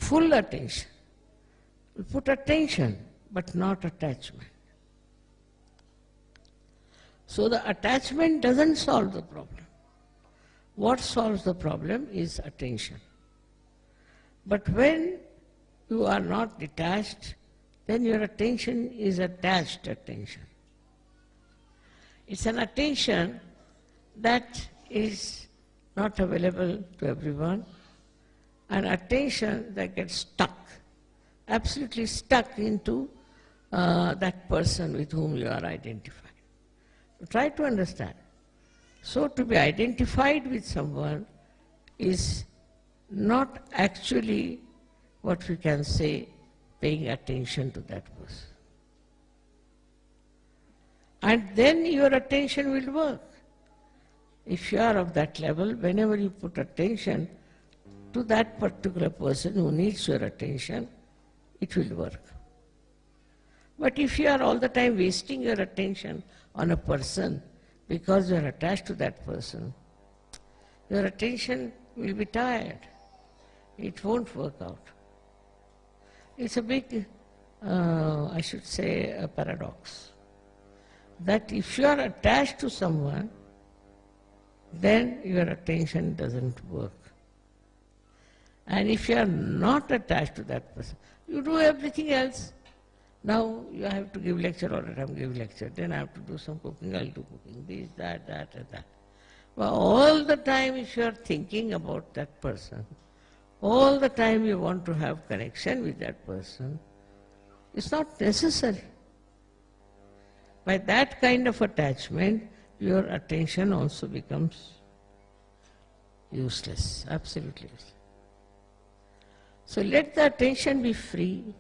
full attention. We put attention, but not attachment. So the attachment doesn't solve the problem. What solves the problem is attention. But when you are not detached, then your attention is attached attention. It's an attention that is not available to everyone, an attention that gets stuck, absolutely stuck into that person with whom you are identified. Try to understand. So to be identified with someone is not actually what we can say paying attention to that person. And then your attention will work. If you are of that level, whenever you put attention to that particular person who needs your attention, it will work. But if you are all the time wasting your attention on a person because you are attached to that person, your attention will be tired. It won't work out. It's a big, I should say, a paradox. That if you are attached to someone, then your attention doesn't work. And if you are not attached to that person, you do everything else. Now you have to give lecture all the time, give lecture. Then I have to do some cooking, I'll do cooking, this, that, and that. But all the time if you are thinking about that person, all the time you want to have connection with that person, it's not necessary. By that kind of attachment, your attention also becomes useless, absolutely useless. So let the attention be free.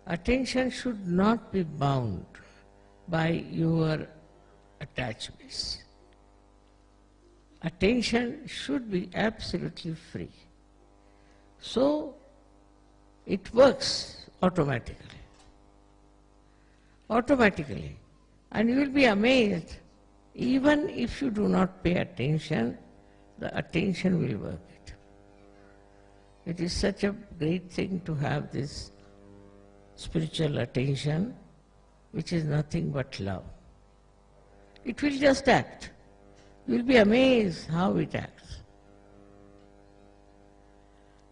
Attention should not be bound by your attachments. Attention should be absolutely free. So it works automatically. Automatically. And you will be amazed, even if you do not pay attention, the attention will work it. It is such a great thing to have this spiritual attention, which is nothing but love. It will just act. You will be amazed how it acts.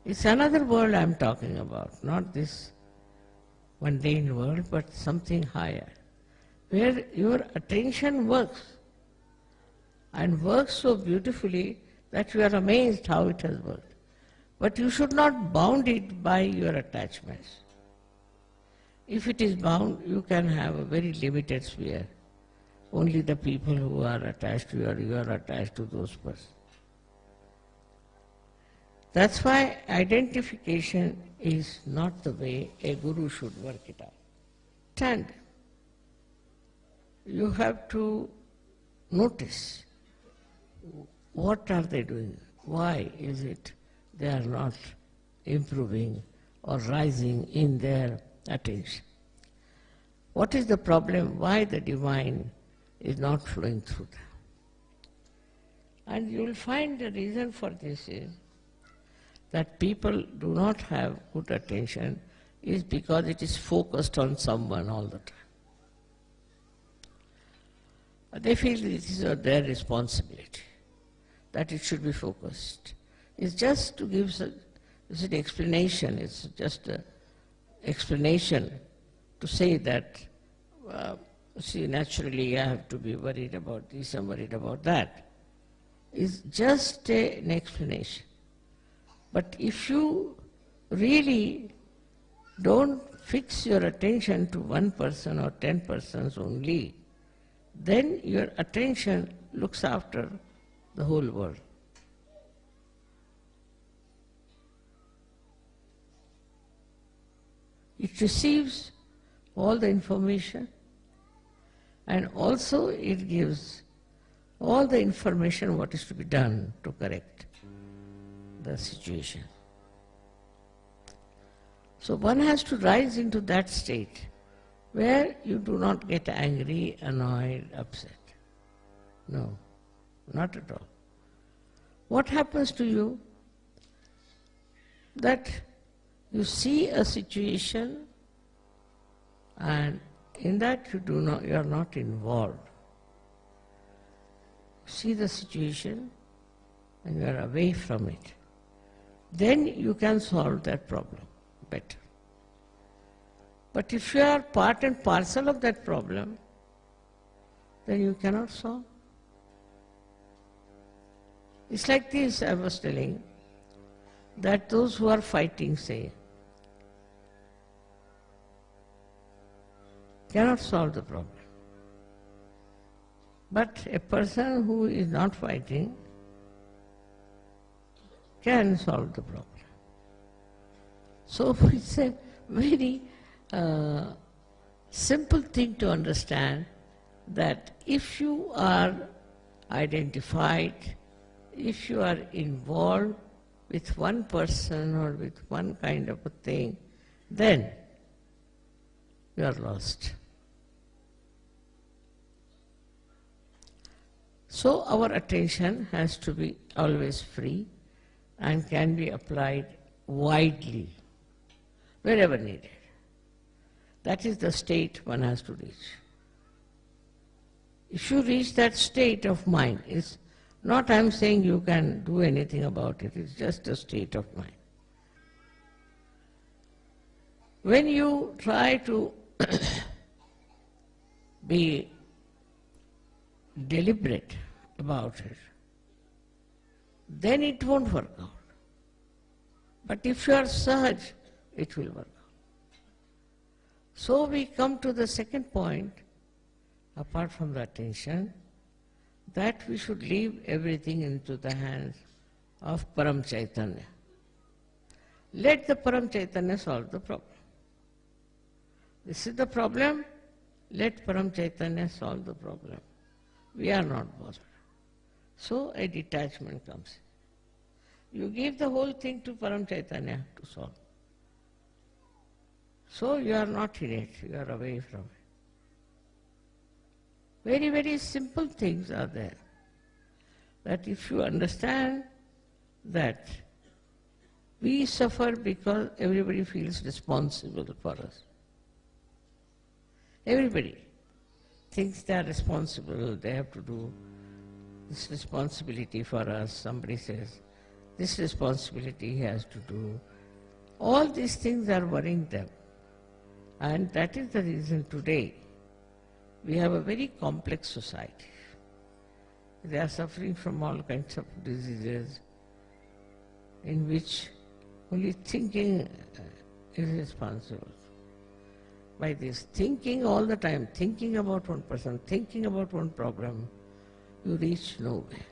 It's another world I'm talking about, not this mundane world, but something higher, where your attention works, and works so beautifully that you are amazed how it has worked. But you should not bound it by your attachments. If it is bound, you can have a very limited sphere. Only the people who are attached to you, or you are attached to those persons. That's why identification is not the way a guru should work it out. And you have to notice what are they doing, why is it they are not improving or rising in their attention. What is the problem, why the divine is not flowing through them? And you will find the reason for this is that people do not have good attention is because it is focused on someone all the time. They feel it is their responsibility, that it should be focused. It's just to give an explanation, it's just an explanation to say that, see, naturally I have to be worried about this, I'm worried about that. It's just an explanation. But if you really don't fix your attention to one person or 10 persons only, then your attention looks after the whole world. It receives all the information, and also it gives all the information what is to be done to correct the situation. So one has to rise into that state where you do not get angry, annoyed, upset. No, not at all. What happens to you? That You see a situation and in that you are not involved. See the situation and you are away from it. Then you can solve that problem better. But if you are part and parcel of that problem, then you cannot solve. It's like this, I was telling, that those who are fighting, say, cannot solve the problem. But a person who is not fighting can solve the problem. So it's a very simple thing to understand that if you are identified, if you are involved with one person or with one kind of a thing, then you are lost. So our attention has to be always free and can be applied widely, wherever needed. That is the state one has to reach. If you reach that state of mind, it's not I'm saying you can do anything about it, it's just a state of mind. When you try to be deliberate about it, then it won't work out. But if you are sahaj, it will work out. So we come to the second point, apart from the attention, that we should leave everything into the hands of Param Chaitanya. Let the Param Chaitanya solve the problem. This is the problem, let Param Chaitanya solve the problem. We are not bothered. So a detachment comes in. You give the whole thing to Param Chaitanya to solve. So you are not in it, you are away from it. Very, very simple things are there. That if you understand that we suffer because everybody feels responsible for us. Everybody thinks they are responsible, they have to do this responsibility for us. Somebody says, this responsibility he has to do. All these things are worrying them. And that is the reason today we have a very complex society. They are suffering from all kinds of diseases in which only thinking is responsible. By this thinking all the time, thinking about one person, thinking about one problem, you reach nowhere.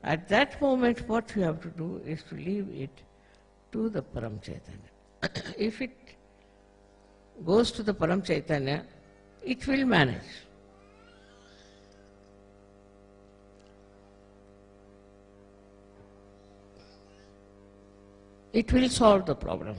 At that moment, what you have to do is to leave it to the Param Chaitanya. If it goes to the Param Chaitanya, it will manage. It will solve the problem.